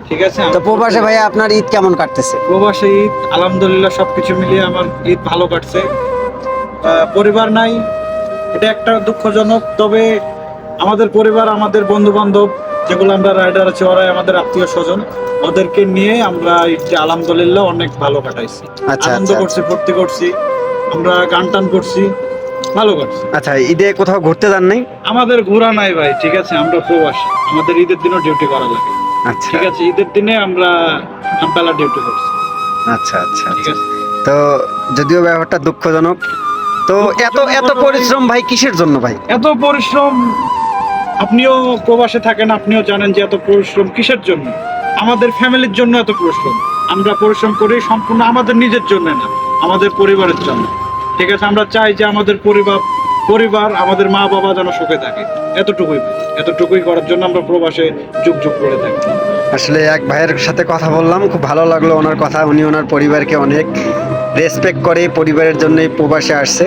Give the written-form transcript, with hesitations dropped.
ঠিক আছে। তো প্রবাসে ভাইয়া আপনার ঈদ কেমন কাটতেছে? প্রবাসে ঈদ আলহামদুলিল্লাহ সবকিছু মিলিয়ে আমার ঈদ ভালো কাটছে। পরিবার নাই, এটা একটা দুঃখজনক। তবে আমাদের পরিবার, আমাদের বন্ধু বান্ধব যেগুলো আমরা রাইডার আছে, ওরাই আমাদের আত্মীয় স্বজন, ওদেরকে নিয়ে আমরা ঈদটা আলহামদুলিল্লাহ অনেক ভালো কাটাইছি। আচ্ছা আনন্দ আচ্ছা করছি, আচ্ছা। ফুর্তি করছি, আমরা গান টান করছি, ভালো কাটছে। আচ্ছা, ঈদে কোথাও ঘুরতে যান নাই? আমাদের ঘোরা নাই ভাই, ঠিক আছে, আমরা প্রবাসী, আমাদের ঈদের দিনও ডিউটি করা লাগে। আচ্ছা ঠিক আছে, ঈদের দিনে আমরা আমপালা ডিউটি করছি। আচ্ছা আচ্ছা ঠিক আচ্ছা। আছে। তো যদিও ব্যাপারটা দুঃখজনক, তো এত এত পরিশ্রম ভাই কিসের জন্য ভাই? এত পরিশ্রম, আপনিও প্রবাসে থাকেন, আপনিও জানেন যে এত পরিশ্রম কিসের জন্য। আমাদের ফ্যামিলির জন্য এত পরিশ্রম। আমরা পরিশ্রম করি সম্পূর্ণ আমাদের নিজের জন্য না, আমাদের পরিবারের জন্য। ঠিক আছে, আমরা চাই যে আমাদের পরিবার আমাদের মা বাবা যেন সুখে থাকে। এতটুকুই করার জন্য আমরা প্রবাসে যুগ যুগ করে থাকি। আসলে এক ভাইয়ের সাথে কথা বললাম, খুব ভালো লাগলো ওনার কথা। উনি ওনার পরিবারকে অনেক রেসপেক্ট করে, পরিবারের জন্যই প্রবাসে আসছে।